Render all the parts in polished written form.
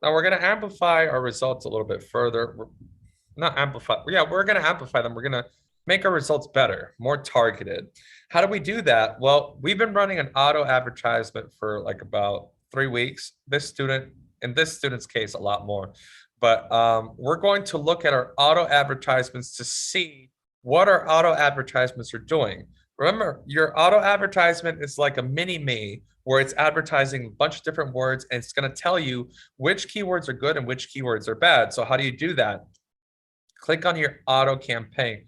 Now we're going to amplify our results a little bit further. Not amplify. Yeah, we're going to amplify them. We're going to make our results better, more targeted. How do we do that? Well, we've been running an auto advertisement for like about 3 weeks. In this student's case, a lot more. But we're going to look at our auto advertisements to see what our auto advertisements are doing. Remember, your auto advertisement is like a mini me where it's advertising a bunch of different words and it's going to tell you which keywords are good and which keywords are bad. So how do you do that? Click on your auto campaign.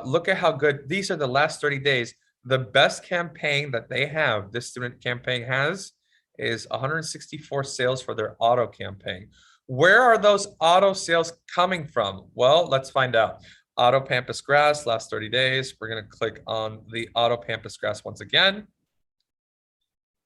Look at how good these are the last 30 days. The best campaign that they have, this student campaign has, is 164 sales for their auto campaign. Where are those auto sales coming from? Well, let's find out. Auto Pampas Grass, last 30 days. We're going to click on the Auto Pampas Grass once again.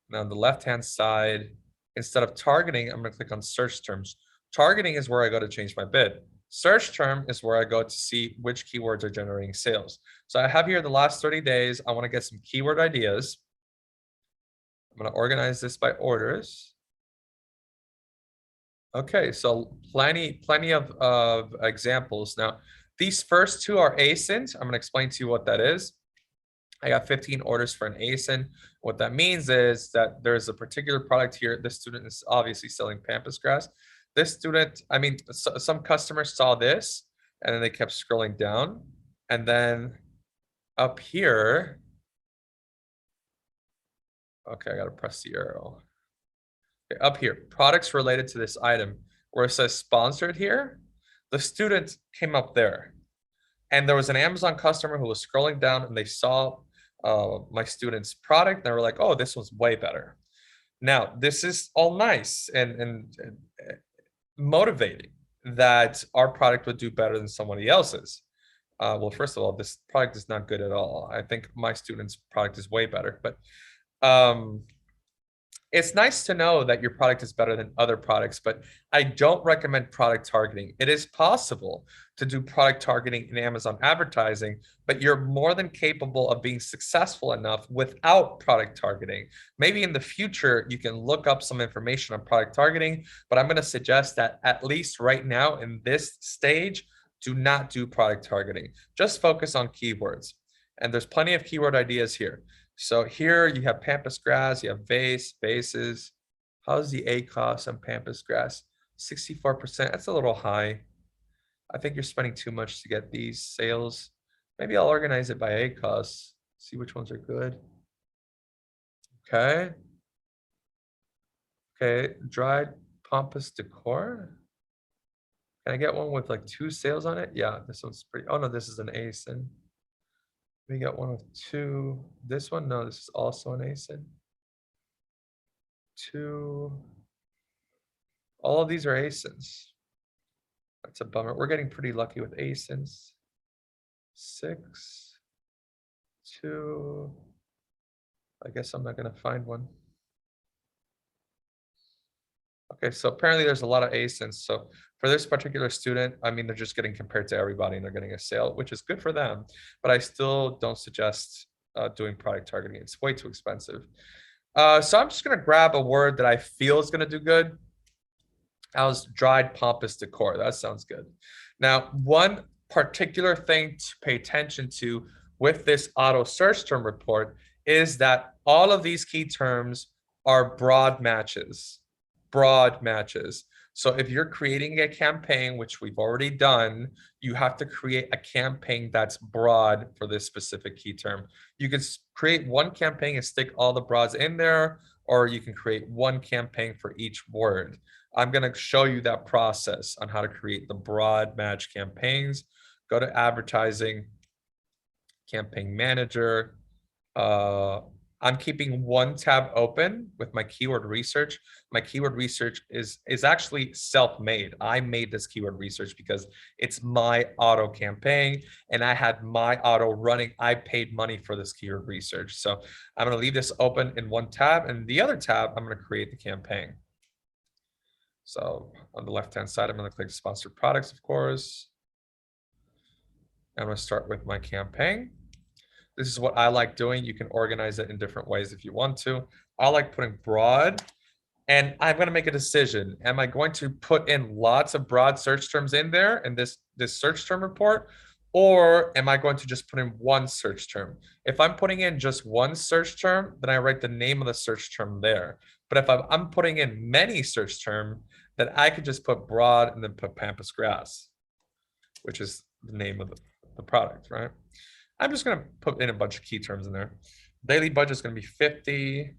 Now on the left-hand side, instead of targeting, I'm going to click on search terms. Targeting is where I go to change my bid. Search term is where I go to see which keywords are generating sales. So I have here the last 30 days. I want to get some keyword ideas. I'm going to organize this by orders. Okay, so plenty of examples. Now, these first two are ASINs. I'm going to explain to you what that is. I got 15 orders for an ASIN. What that means is that there's a particular product here. This student is obviously selling Pampas grass. This student, I mean, some customers saw this and then they kept scrolling down. And then up here, okay, I gotta press the arrow. Okay, up here, products related to this item, where it says sponsored here, the student came up there. And there was an Amazon customer who was scrolling down and they saw my student's product. And they were like, oh, this one's way better. Now, this is all nice and motivating that our product would do better than somebody else's. Well, first of all, this product is not good at all. I think my student's product is way better, but it's nice to know that your product is better than other products, but I don't recommend product targeting. It is possible to do product targeting in Amazon advertising, but you're more than capable of being successful enough without product targeting. Maybe in the future, you can look up some information on product targeting, but I'm going to suggest that at least right now in this stage, do not do product targeting. Just focus on keywords. And there's plenty of keyword ideas here. So here you have Pampas grass, you have vase, vases. How's the ACOS on Pampas grass? 64%. That's a little high. I think you're spending too much to get these sales. Maybe I'll organize it by ACOS, see which ones are good. Okay. Okay, dried Pampas decor. Can I get one with like 2 sales on it? Yeah, this one's pretty. Oh no, this is an ASIN. We got one with 2. This one, no, this is also an ASIN. 2. All of these are ASINs. That's a bummer. We're getting pretty lucky with ASINs. 6, 2. I guess I'm not going to find one. Okay, so apparently there's a lot of ASINs. So for this particular student, I mean, they're just getting compared to everybody and they're getting a sale, which is good for them. But I still don't suggest doing product targeting. It's way too expensive. So I'm just going to grab a word that I feel is going to do good. How's dried Pampas decor? That sounds good. Now, one particular thing to pay attention to with this auto search term report is that all of these key terms are broad matches. Broad matches. So if you're creating a campaign, which we've already done, you have to create a campaign that's broad for this specific key term. You can create one campaign and stick all the broads in there, or you can create one campaign for each word. I'm going to show you that process on how to create the broad match campaigns. Go to advertising, campaign manager. I'm keeping one tab open with my keyword research. My keyword research is actually self-made. I made this keyword research because it's my auto campaign and I had my auto running. I paid money for this keyword research. So I'm going to leave this open in one tab, and the other tab, I'm going to create the campaign. So on the left-hand side, I'm going to click sponsored products, of course. I'm going to start with my campaign. This is what I like doing. You can organize it in different ways if you want to. I like putting broad And I'm going to make a decision. Am I going to put in lots of broad search terms in there in this search term report? Or am I going to just put in one search term? If I'm putting in just one search term, then I write the name of the search term there. But if I'm putting in many search term, then I could just put broad and then put pampas grass, which is the name of the product, right? I'm just going to put in a bunch of key terms in there. Daily budget is going to be 50.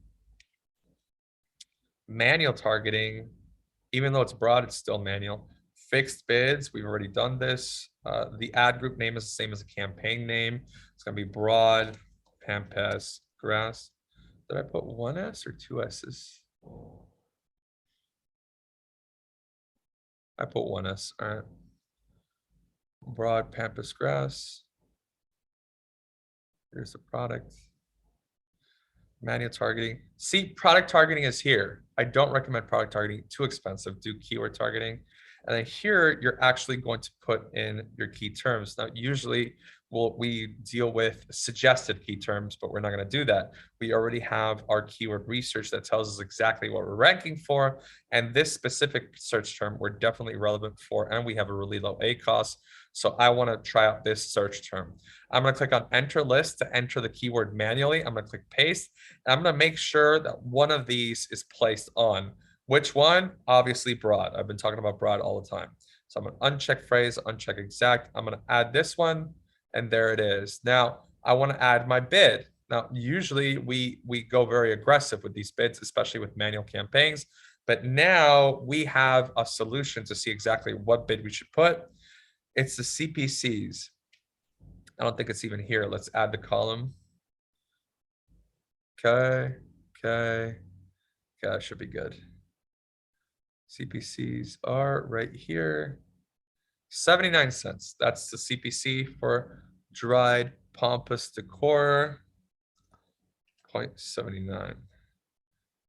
Manual targeting, even though it's broad, it's still manual. Fixed bids, we've already done this. The ad group name is the same as the campaign name. It's going to be broad, pampas, grass. Did I put one S or two S's? I put one S. All right. Broad, pampas, grass. Here's the product. Manual targeting. See, product targeting is here. I don't recommend product targeting. Too expensive. Do keyword targeting. And then here, you're actually going to put in your key terms. Now, usually we deal with suggested key terms, but we're not going to do that. We already have our keyword research that tells us exactly what we're ranking for. And this specific search term, we're definitely relevant for, and we have a really low ACoS. So I want to try out this search term. I'm going to click on enter list to enter the keyword manually. I'm going to click paste. And I'm going to make sure that one of these is placed on. Which one? Obviously broad. I've been talking about broad all the time. So I'm going to uncheck phrase, uncheck exact. I'm going to add this one, and there it is. Now I want to add my bid. Now, usually we go very aggressive with these bids, especially with manual campaigns. But now we have a solution to see exactly what bid we should put. It's the CPCs. I don't think it's even here. Let's add the column. Okay, that should be good. CPCs are right here. 79 cents. That's the CPC for dried pampas decor. 0.79.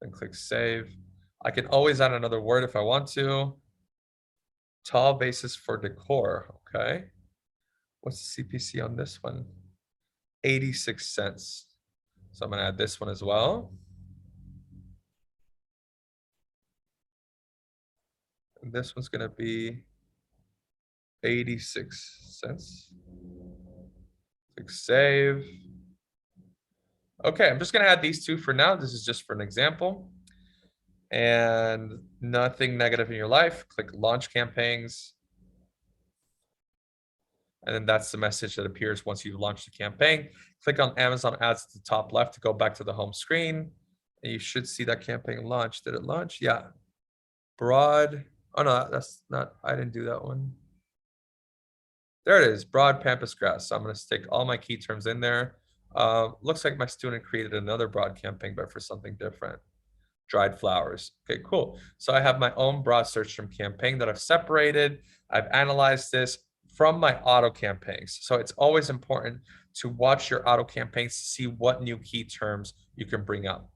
Then click save. I can always add another word if I want to. Tall basis for decor. Okay. What's the CPC on this one? 86 cents. So I'm going to add this one as well. And this one's going to be 86 cents. Click save. Okay, I'm just going to add these two for now. This is just for an example. And nothing negative in your life. Click launch campaigns. And then that's the message that appears once you've launched the campaign. Click on Amazon ads at the top left to go back to the home screen. And you should see that campaign launch. Did it launch? Yeah. Broad. Oh, no, that's not. I didn't do that one. There it is. Broad pampas grass. So I'm going to stick all my key terms in there. Looks like my student created another broad campaign, but for something different. Dried flowers. Okay, cool. So I have my own broad search term campaign that I've separated. I've analyzed this from my auto campaigns. So it's always important to watch your auto campaigns to see what new key terms you can bring up.